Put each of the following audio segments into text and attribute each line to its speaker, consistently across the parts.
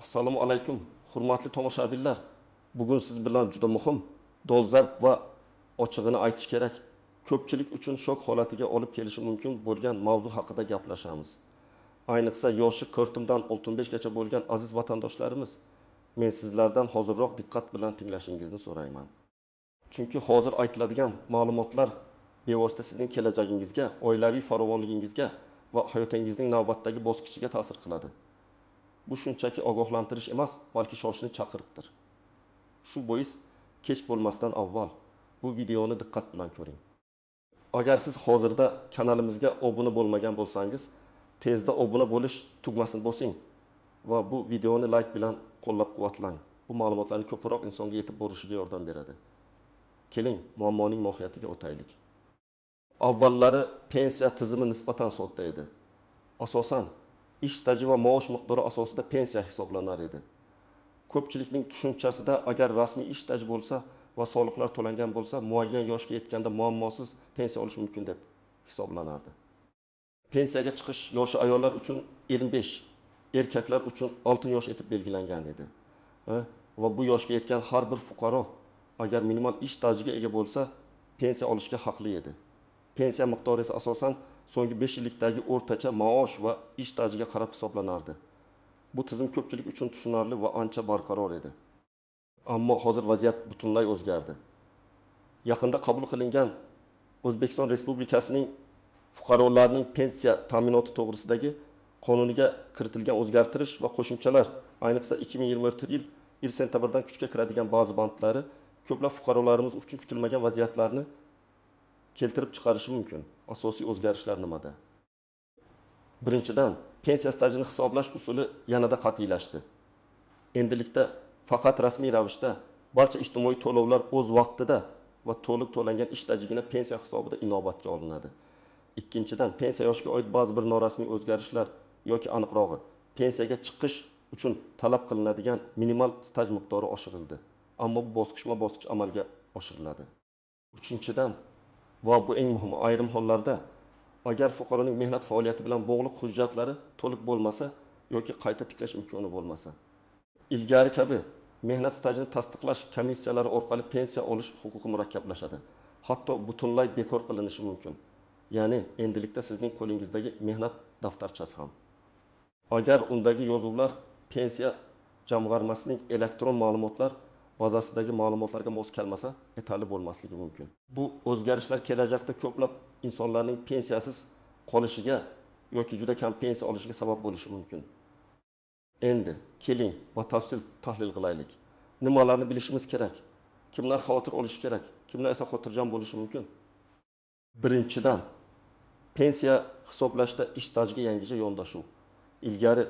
Speaker 1: Assalomu alaykum, hurmatli tomoshabinlar. Bugun siz bilan juda muhim, dolzarb va ochig'ini aytish kerak, ko'pchilik uchun shok holatiga olib kelishi mumkin bo'lgan mavzu haqida gaplashamiz. Ayniqsa yoshi 40 dan 65 gacha bo'lgan aziz vatandoshlarimiz, men sizlardan hozirroq diqqat bilan tinglashingizni so'rayman. Chunki hozir aytiladigan ma'lumotlar bevosita sizning kelajagingizga, oilaviy farovonligingizga va hayotingizning navbatdagi bosqichiga ta'sir qiladi. Bu shunchaki ogohlantirish emas, balki shoshilinch chaqiriqdir. Shu bois kech bo'lmasdan avval bu videoni diqqat bilan ko'ring. Agar siz hozirda kanalimizga obuna bo'lmagan bo'lsangiz, tezda obuna bo'lish tugmasini bosing va bu videoni like bilan qo'llab-quvvatlang. Bu ma'lumotlarni ko'proq insonga yetib borishiga yordam beradi. Keling, muammoning mohiyatiga o'taylik. Avvallari pensiya tizimi nisbatan sodda edi. Asosan ish staji va maosh miqdori asosida pensiya hisoblanar edi. Ko'pchilikning tushunchasida agar rasmiy ish staji bo'lsa va soliqlar to'langan bo'lsa, muayyan yoshga yetganda muammosiz pensiya olish mumkin deb hisoblanardi. Pensiyaga chiqish yoshi ayollar uchun 25, erkaklar uchun 6 yosh etib belgilangan edi. Va bu yoshga yetgan har bir fuqaro agar minimal ish stajiga ega bo'lsa, pensiya olishga haqli edi. Pensiya miqdori esa asosan so'nggi 5 yillikdagi o'rtacha maosh va ish stajiga qarab hisoblanardi. Bu tizim ko'pchilik uchun tushunarli va ancha barqaror edi. Ammo hozir vaziyat butunlay o'zgardi. Yaqinda qabul qilingan O'zbekiston Respublikasining fuqarolarning pensiya ta'minoti to'g'risidagi qonuniga kiritilgan o'zgartirish va qo'shimchalar, ayniqsa 2024-yil sentabrdan kuchga kiradigan ba'zi bandlari ko'plab fuqarolarimiz uchun kutilmagan vaziyatlarni keltirib chiqarishi mumkin. Asosiy o'zgarishlar nimada? Birinchidan, pensiya stajini hisoblash usuli yanada qat'iylashdi. Endilikda faqat rasmiy ravishda barcha ijtimoiy to'lovlar o'z vaqtida va to'liq to'langan ish stajigina pensiya hisobida inobatga olinadi. Ikkinchidan, pensiya yoshiga oid ba'zi bir norasmiy o'zgarishlar yoki aniqrog'i, pensiyaga chiqish uchun talab qilinadigan minimal staj miqdori oshirildi. Ammo bu bosqichma-bosqich amalga oshiriladi. Uchinchidan, va bu eng muhimi, ayrim hollarda agar fuqaroning mehnat faoliyati bilan bog'liq hujjatlari to'liq bo'lmasa yoki qayta tiklash imkoni bo'lmasa, ilgari kabi mehnat stajini tasdiqlash komissiyalari orqali pensiya olish huquqi murakkablashadi. Hatto butunlay bekor qilinishi mumkin. Ya'ni endilikda sizning qo'lingizdagi mehnat daftarchasi ham. Agar undagi yozuvlar pensiya jamg'armasining elektron ma'lumotlar bazasidagi ma'lumotlarga mos kelmasa, yetarli bo'lmasligi mumkin. Bu o'zgarishlar kelajakda ko'plab insonlarning pensiyasiz qolishiga yoki juda kam pensiya olishiga sabab bo'lishi mumkin. Endi keling, batafsil tahlil qilaylik. Nimalarni bilishimiz kerak? Kimlar xavotir olishi kerak? Kimlar esa xotirjam bo'lishi mumkin? Birinchidan, pensiya hisoblashda ish stajiga yangicha yondashuv. Ilgari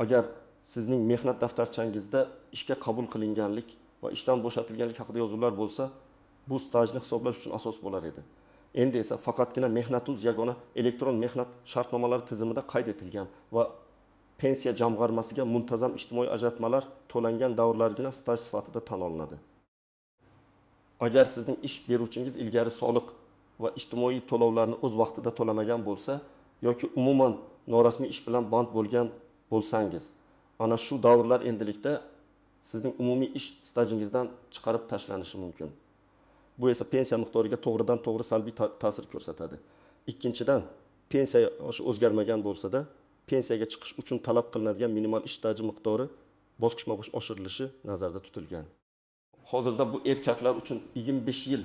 Speaker 1: agar sizning mehnat daftarchangizda ishga qabul qilinganlik va ishdan bo'shatilganlik haqida yozuvlar bo'lsa, bu stajni hisoblash uchun asos bo'lar edi. Endi esa faqatgina Mehnat.uz yagona elektron mehnat shartnomalari tizimida qayd etilgan va pensiya jamg'armasiga muntazam ijtimoiy ajratmalar to'langan davrlargina staj sifatida tan olinadi. Agar sizning ish beruvchingiz ilgari soliq va ijtimoiy to'lovlarni o'z vaqtida to'lamagan bo'lsa yoki umuman norasmiy ish bilan band bo'lgan bo'lsangiz, ana shu davrlar endilikda sizning umumiy ish stajingizdan chiqarib tashlanishi mumkin. Bu esa pensiya miqdoriga to'g'ridan-to'g'ri salbiy ta'sir ko'rsatadi. Ikkinchidan, pensiya yoshi o'zgarmagan bo'lsa-da, pensiyaga chiqish uchun talab qilinadigan minimal ish staji miqdori bosqichma-bosqich oshirilishi nazarda tutilgan. Hozirda bu erkaklar uchun 25 yil,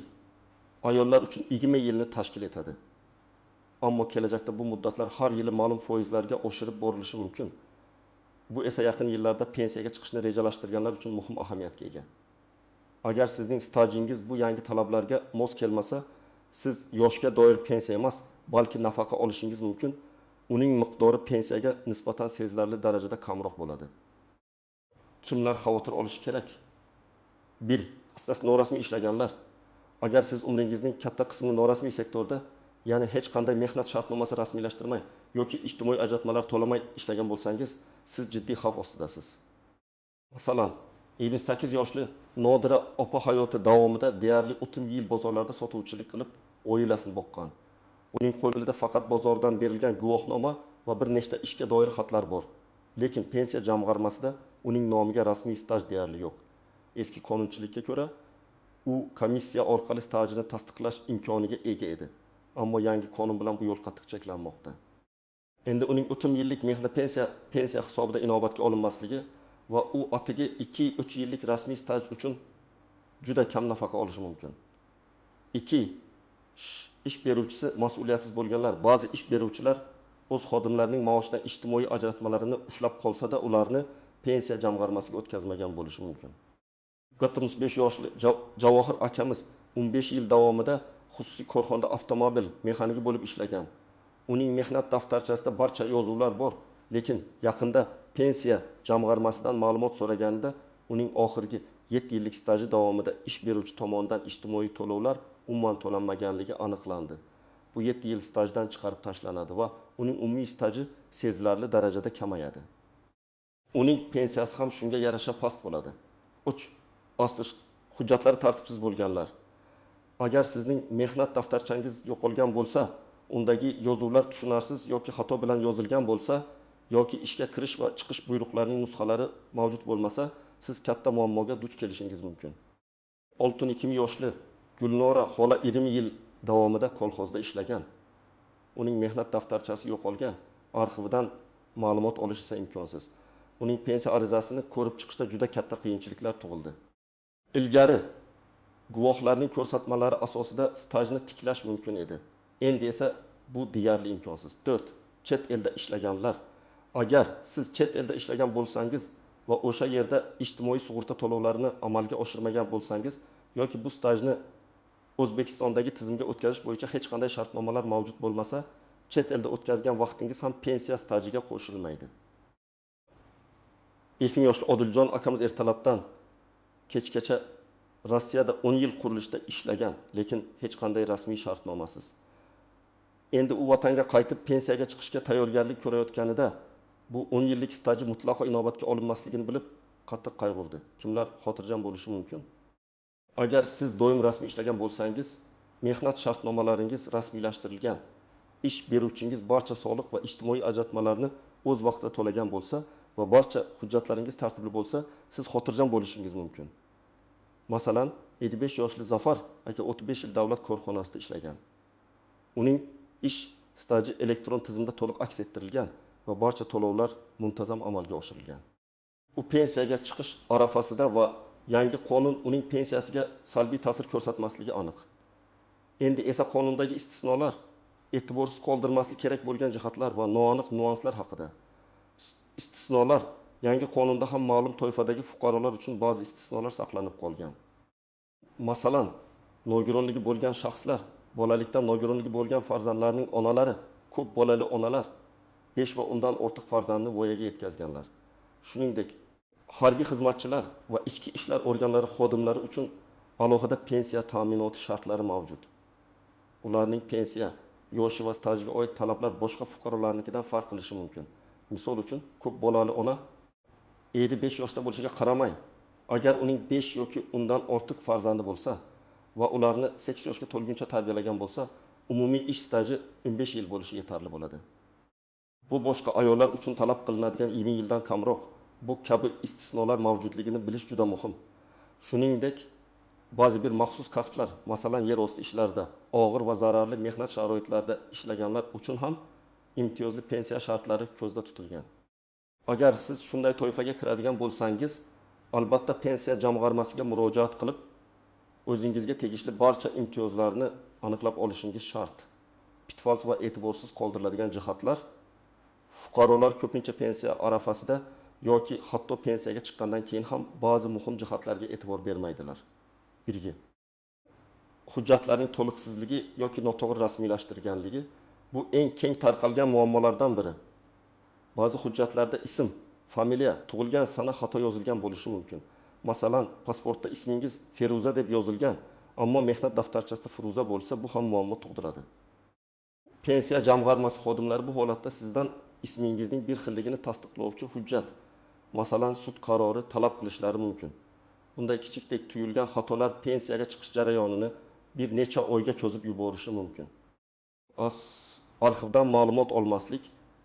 Speaker 1: ayollar uchun 20 yilni tashkil etadi. Ammo kelajakda bu muddatlar har yili ma'lum foizlarga oshirib borilishi mumkin. Bu esa yaqin yillarda pensiyaga chiqishni rejalashtirganlar uchun muhim ahamiyatga ega. Agar sizning stajingiz bu yangi talablarga mos kelmasa, siz yoshga doir pensiya emas, balki nafaqa olishingiz mumkin. Uning miqdori pensiyaga nisbatan sezilarli darajada kamroq bo'ladi. Kimlar xavotir olishi kerak? 1. Asosda norasmiy ishlaganlar. Agar siz umringizning katta qismini norasmiy sektorda, ya'ni hech qanday mehnat shartnomasi rasmiylashtirmay yoki ijtimoiy ajratmalar to'lamay ishlagan bo'lsangiz, siz jiddiy xavf ostidasiz. Masalan, 28 yoshli Nodira opa hayoti davomida deyarli 30 yil bozorlarda sotuvchilik qilib, oilasini boqqan. Uning qo'lida faqat bozordan berilgan guvohnoma va bir nechta ishga doir xatlar bor. Lekin pensiya jamg'armasida uning nomiga rasmiy staj deyarli yo'q. Eski qonunchilikka ko'ra u komissiya orqali stajini tasdiqlash imkoniga ega edi. Ammo yangi qonun bilan bu yo'l qattiq cheklanmoqda. Endi uning o'tim yillik mehnat pensiya hisobida inobatga olinmasligi va u atiga 2-3 yillik rasmiy staj uchun juda kam nafaqa olishi mumkin. 2. Ish beruvchisi mas'uliyatsiz bo'lganlar. Ba'zi ish beruvchilar o'z xodimlarining maoshidan ijtimoiy ajratmalarini ushlab qolsa-da, ularni pensiya jamg'armasiga o'tkazmagan bo'lishi mumkin. 75 yoshli Javohir akamiz 15 yil davomida xususiy korxonada avtomobil mexaniki bo'lib ishlagan. Uning mehnat daftarchasida barcha yozuvlar bor, lekin yaqinda pensiya jamg'armasidan ma'lumot so'raganida uning oxirgi 7 yillik staji davomida ish beruvchi tomonidan ijtimoiy to'lovlar umuman to'lanmaganligi aniqlandi. Bu 7 yil stajdan chiqarib tashlanadi va uning umumiy staji sezilarli darajada kamayadi. Uning pensiyasi ham shunga yarasha past bo'ladi. 3. Asli hujjatlari tartibsiz bo'lganlar. Agar sizning mehnat daftarchangiz yo'qolgan bo'lsa, undagi yozuvlar tushunarsiz yoki xato bilan yozilgan bo'lsa, yoki ishga kirish va chiqish buyruqlarining nusxalari mavjud bo'lmasa, siz katta muammoga duch kelishingiz mumkin. 62 yoshli Gulnora xola 20 yil davomida kolxozda ishlagan. Uning mehnat daftarchasi yo'qolgan, arxividan ma'lumot olish esa imkonsiz. Uning pensiya arizasini ko'rib chiqishda juda katta qiyinchiliklar tug'ildi. Ilgari guvohlarning ko'rsatmalari asosida stajni tiklash mumkin edi. Endi esa bu deyarli imkonsiz. 4. Chet elda ishlaganlar. Agar siz chet elda ishlagan bo'lsangiz va o'sha yerda ijtimoiy sug'urta to'lovlarini amalga oshirmagan bo'lsangiz yoki bu stajni O'zbekistondagi tizimga o'tkazish bo'yicha hech qanday shartnomalar mavjud bo'lmasa, chet elda o'tkazgan vaqtingiz ham pensiya stajiga qo'shilmaydi. 20 yoshli Odiljon akamiz ertalabdan kechgacha Rossiyada 10 yil qurilishda ishlagan, lekin hech qanday rasmiy shartnomasiz. Endi u vatanga qaytib pensiyaga chiqishga tayyorgarlik ko'rayotganida bu 10 yillik staji mutlaqo inobatga olinmasligini bilib qattiq qayg'urdi. Kimlar xotirjam bo'lishi mumkin? Agar siz doim rasmiy ishlagan bo'lsangiz, mehnat shartnomalaringiz rasmiylashtirilgan, ish beruvchingiz barcha soliq va ijtimoiy ajratmalarni o'z vaqtida to'lagan bo'lsa va barcha hujjatlaringiz tartibli bo'lsa, siz xotirjam bo'lishingiz mumkin. Masalan, 75 yoshli Zafar aka 35 yil davlat korxonasida ishlagan. Uning ish staji elektron tizimda to'liq aks ettirilgan va barcha to'lovlar muntazam amalga oshirilgan. U pensiyaga chiqish arafasida va yangi qonun uning pensiyasiga salbiy ta'sir ko'rsatmasligi aniq. Endi esa qonundagi istisnolar, e'tiborsiz qoldirmaslik kerak bo'lgan jihatlar va noaniq nuanslar haqida. Istisnolar yangi qonunda ham ma'lum toifadagi fuqarolar uchun ba'zi istisnolar saqlanib qolgan. Masalan, nogironligi bo'lgan shaxslar, bolalikdan nogironligi bo'lgan farzandlarning onalari, ko'p bolali onalar 5 va undan ortiq farzandni voyaga yetkazganlar. Shuningdek, harbiy xizmatchilar va ichki ishlar organlari xodimlari uchun alohida pensiya ta'minoti shartlari mavjud. Ularning pensiya yoshi va stajiga oid talablar boshqa fuqarolarnikidan farq qilishi mumkin. Misol uchun, ko'p bolali ona 55 yoshda bo'lishiga qaramay, agar uning 5 yoki undan ortiq farzandi bo'lsa va ularni 8 yoshga to'lguncha tarbiyalagan bo'lsa, umumiy ish staji 15 yil bo'lishi yetarli bo'ladi. Bu boshqa ayollar uchun talab qilinadigan 20 yildan kamroq. Bu kabi istisnolar mavjudligini bilish juda muhim. Shuningdek, ba'zi bir maxsus kasblar, masalan, yer osti ishlarida, og'ir va zararli mehnat sharoitlarida ishlaganlar uchun ham imtiyozli pensiya shartlari ko'zda tutilgan. Agar siz shunday toifaga kiradigan bo'lsangiz, albatta pensiya jamg'armasiga murojaat qilib, o'zingizga tegishli barcha imtiyozlarni aniqlab olishingiz shart. Pitfals va e'tiborsiz qoldiriladigan jihatlar fuqarolar ko'pincha pensiya arafasida yoki hatto pensiyaga chiqqandan keyin ham ba'zi muhim jihatlarga e'tibor bermaydilar. 1. Hujjatlarning to'liqsizligi yoki noto'g'ri rasmiylashtirilganligi bu eng keng tarqalgan muammolardan biri. Ba'zi hujjatlarda ism, familiya, tug'ilgan sana xato yozilgan bo'lishi mumkin. Masalan, pasportda ismingiz Feruza deb yozilgan, ammo mehnat daftarchasida Firuza bo'lsa, bu ham muammo tug'diradi. Pensiya jamg'armasi xodimlari bu holatda sizdan ismingizning bir xilligini tasdiqlovchi hujjat, masalan, sud qarori talab qilishlari mumkin. Bunday kichikdek tuyulgan xatolar pensiyaga chiqish jarayonini bir necha oyga cho'zib yuborishi mumkin. Arxivdan ma'lumot olmaslik.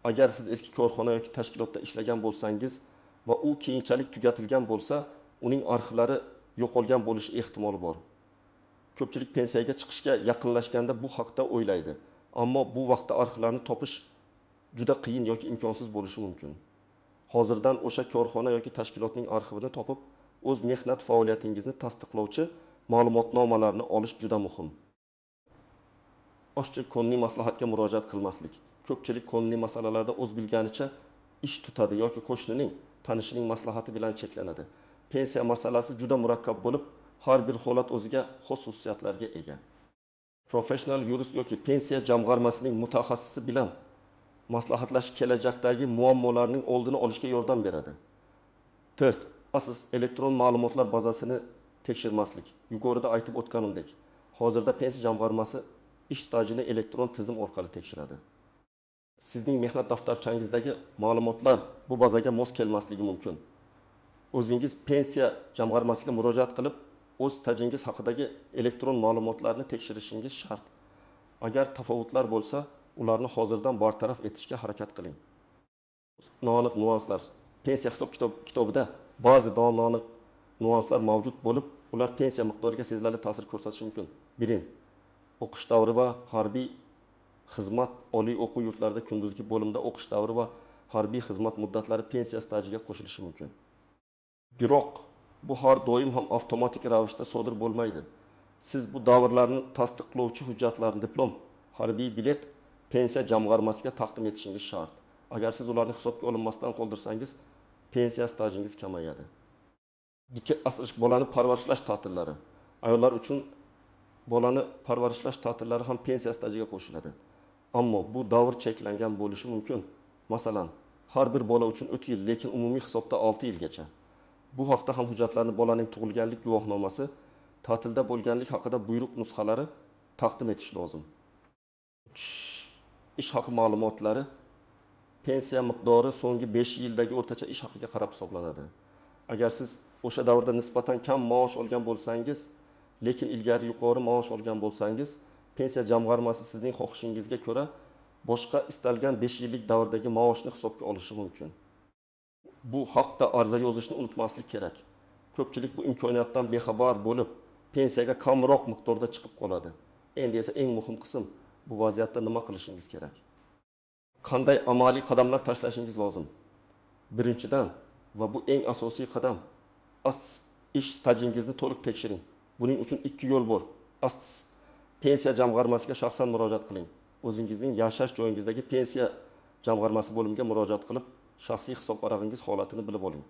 Speaker 1: Agar siz eski korxona yoki tashkilotda ishlagan bo'lsangiz va u keyinchalik tugatilgan bo'lsa, uning arxivlari yo'qolgan bo'lishi ehtimoli bor. Ko'pchilik pensiyaga chiqishga yaqinlashganda bu haqda o'ylaydi. Ammo bu vaqtda arxivlarni topish juda qiyin yoki imkonsiz bo'lishi mumkin. Hozirdan o'sha korxona yoki tashkilotning arxivini topib, o'z mehnat faoliyatingizni tasdiqlovchi ma'lumotnomalarni olish juda muhim. Oshchi qonuniy maslahatga murojaat qilmaslik. Ko'pchilik qonuniy masalalarda o'z bilganicha ish tutadi yoki qo'shnining, tanishining maslahati bilan cheklanadi. Pensiya masalasi juda murakkab bo'lib, har bir holat o'ziga xos xususiyatlarga ega. Professional yurist yoki pensiya jamg'armasining mutaxassisi bilan maslahatlashish kelajakdagi muammolarning oldini olishga yordam beradi. 4. Asos elektron ma'lumotlar bazasini tekshirmaslik. Yuqorida aytib o'tganimdek, hozirda pensiya jamg'armasi ish stajini elektron tizim orqali tekshiradi. Sizning mehnat daftarchangizdagi ma'lumotlar bu bazaga mos kelmasligi mumkin. O'zingiz pensiya jamg'armasiga murojaat qilib, o'z stajingiz haqidagi elektron ma'lumotlarni tekshirishingiz shart. Agar tafovutlar bo'lsa, ularni hozirdan bartaraf etishga harakat qiling. Noaniq nuanslar. Pensiya hisob kitobida ba'zi noaniq nuanslar mavjud bo'lib, ular pensiya miqdoriga sezilarli ta'sir ko'rsatishi mumkin. Birin, o'qish davri va harbiy xizmat oliy o'quv yurtlarida kunduzgi bo'limda o'qish davri va harbiy xizmat muddatlari pensiya stajiga qo'shilishi mumkin. Biroq bu har doim ham avtomatik ravishda sodir bo'lmaydi. Siz bu davrlarni tasdiqlovchi hujjatlarni, diplom, harbiy bilet pensiya jamg'armasiga taqdim etishingiz shart. Agar siz ularni hisobga olinmasdan qoldirsangiz, pensiya stajingiz kamayadi. Asrish bolani parvarishlash ta'tillari. Ayollar uchun bolani parvarishlash ta'tillari ham pensiya stajiga qo'shiladi. Ammo bu davr cheklangan bo'lishi mumkin. Masalan, har bir bola uchun 3 yil, lekin umumiy hisobda 6 yilgacha. Bu haqda ham hujjatlarni bolaning tug'ilganlik guvohnomasi, ta'tilda bo'lganlik haqida buyruq nusxalari taqdim etish lozim. Ish haqi ma'lumotlari pensiya miqdori so'nggi 5 yildagi o'rtacha ish haqiga qarab hisoblanadi. Agar siz o'sha davrda nisbatan kam maosh olgan bo'lsangiz, lekin ilgari yuqori maosh olgan bo'lsangiz, pensiya jamg'armasi sizning xohishingizga ko'ra boshqa istalgan 5 yillik davrdagi maoshni hisobga olishi mumkin. Bu haqda ariza yozishni unutmaslik kerak. Ko'pchilik bu imkoniyatdan bexabar bo'lib, pensiyaga kamroq miqdorda chiqib qoladi. Endi esa eng muhim qism, bu vaziyatda nima qilishingiz kerak? Qanday amaliy qadamlar tashlashingiz lozim? Birinchidan va bu eng asosiy qadam, ish stajingizni to'liq tekshiring. Buning uchun 2 yo'l bor. Pensiya jamg'armasiga shaxsan murojaat qiling. O'zingizning yashash joyingizdagi pensiya jamg'armasi bo'limiga murojaat qilib, shaxsiy hisob varag'ingiz holatini bilib oling.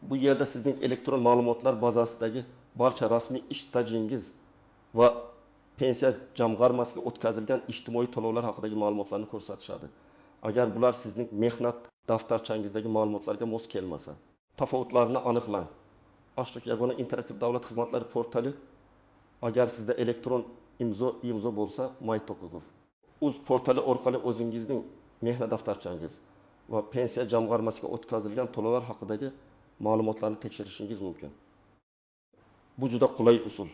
Speaker 1: Bu yerda sizning elektron ma'lumotlar bazasidagi barcha rasmiy ish stajingiz va pensiya jamg'armasiga o'tkazilgan ijtimoiy to'lovlar haqidagi ma'lumotlarni ko'rsatishadi. Agar bular sizning mehnat daftarchangizdagi ma'lumotlarga mos kelmasa, tafovutlarni aniqlang. Ashliq yagona interaktiv davlat xizmatlari portali agar sizda elektron imzo bo'lsa, MyTo'Kov. Uz portali orqali o'zingizning mehnat daftarchangiz va pensiya jamg'armasiga o'tkazilgan to'lovlar haqidagi ma'lumotlarni tekshirishingiz mumkin. Bu juda qulay usul.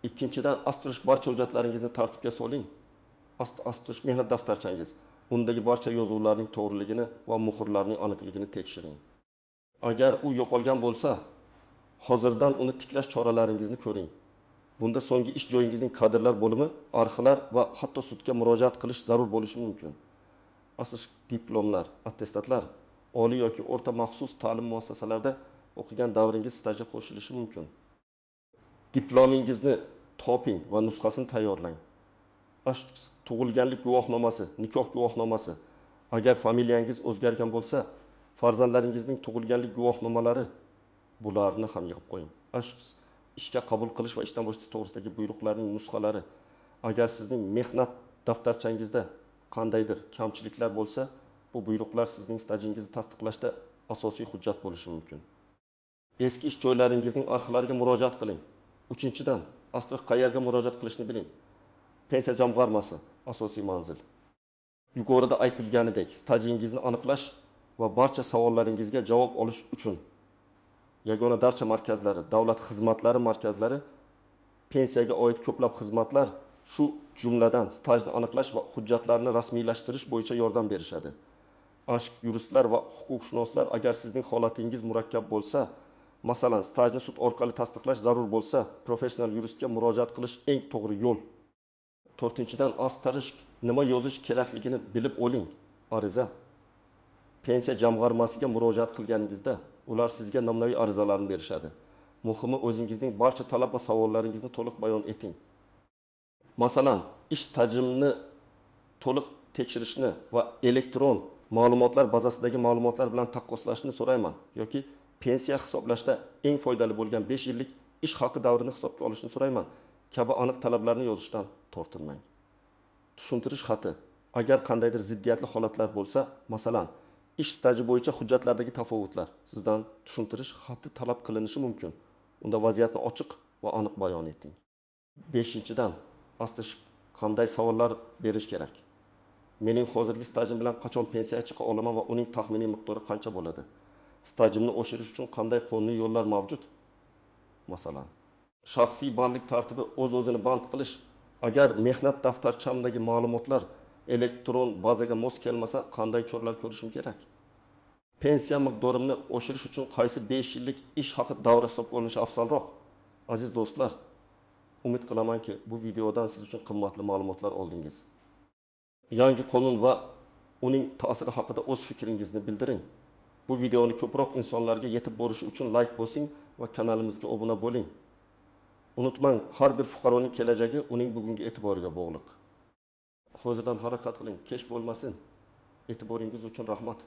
Speaker 1: Ikkinchidan, asrish barcha hujjatlaringizni tartibga soling. Asrish mehnat daftarchangiz. Undagi barcha yozuvlarning to'g'riligini va muhrlarning aniqligini tekshiring. Agar u yo'qolgan bo'lsa, hozirdan uni tiklash choralaringizni ko'ring. Bunda so'nggi ish joyingizning kadrlar bo'limi, arxivlar va hatto sudga murojaat qilish zarur bo'lishi mumkin. Asosiy diplomlar, attestatlar oliy yoki o'rta maxsus ta'lim muassasalarida o'qigan davringiz stajiga qo'shilishi mumkin. Diplomingizni toping va nusxasini tayyorlang. Tug'ilganlik guvohnomasi, nikoh guvohnomasi. Agar familiyangiz o'zgargan bo'lsa, farzandlaringizning tug'ilganlik guvohnomalari bularni ham yig'ib qo'ying. Ishga qabul qilish va ishdan bo'shatish to'g'risidagi buyruqlarning nusxalari. Agar sizning mehnat daftarchangizda qandaydir kamchiliklar bo'lsa, bu buyruqlar sizning stajingizni tasdiqlashda asosiy hujjat bo'lishi mumkin. Eski ish joylaringizning arxivlariga murojaat qiling. Uchinchidan, asriq qayerga murojaat qilishni biling. Pensiya jamg'armasi asosiy manzil. Yuqorida aytilganidek, stajingizni aniqlash va barcha savollaringizga javob olish uchun yagona darcha markazlari, davlat xizmatlari markazlari pensiyaga oid ko'plab xizmatlar, shu jumladan stajni aniqlash va hujjatlarni rasmiylashtirish bo'yicha yordam berishadi. aşk yuristlar va huquqshunoslar agar sizning holatingiz murakkab bo'lsa, masalan, stajni sud orqali tasdiqlash zarur bo'lsa, professional yuristga murojaat qilish eng to'g'ri yo'l. 4-dan astarish nima yozish kerakligini bilib oling. Ariza. Pensiya jamg'armasiga murojaat qilganingizda ular sizga namunaviy arizalarni berishadi. Muhimi o'zingizning barcha talab va savollaringizni to'liq bayon eting. Masalan, ish tajrimini to'liq tekshirishni va elektron ma'lumotlar bazasidagi ma'lumotlar bilan taqqoslashni so'rayman yoki pensiya hisoblashda eng foydali bo'lgan 5 yillik ish haqi davrini hisobga olishni so'rayman kabi aniq talablarni yozishdan tortinmang. Tushuntirish xati. Agar qandaydir ziddiyatli holatlar bo'lsa, masalan, ish staji bo'yicha hujjatlardagi tafovutlar sizdan tushuntirish xati talab qilinishi mumkin. Unda vaziyatni ochiq va aniq bayon eting. 5-dan astish qanday savollar berish kerak? Mening hozirgi stajim bilan qachon pensiyaga chiqa olaman va uning taxminiy miqdori qancha bo'ladi? Stajimni oshirish uchun qanday qonuniy yo'llar mavjud? Masalan, shaxsiy bandlik tartibi o'z-o'zini band qilish. Agar mehnat daftarchamdagi ma'lumotlar elektron bazaga mos kelmasa, qanday choralar ko'rishim kerak? Pensiya miqdorimni oshirish uchun qaysi 5 yillik ish haqi davri hisobga olinishi afzalroq? Aziz do'stlar, umid qilamanki, bu videodan siz uchun qimmatli ma'lumotlar oldingiz. Yangi qonun va uning ta'siri haqida o'z fikringizni bildiring. Bu videoni ko'proq insonlarga yetib borishi uchun like bosing va kanalimizga obuna bo'ling. Unutmang, har bir fuqaroning kelajagi uning bugungi e'tiboriga bog'liq. Hozirdan harakat qiling, kech bo'lmasin. E'tiboringiz uchun rahmat.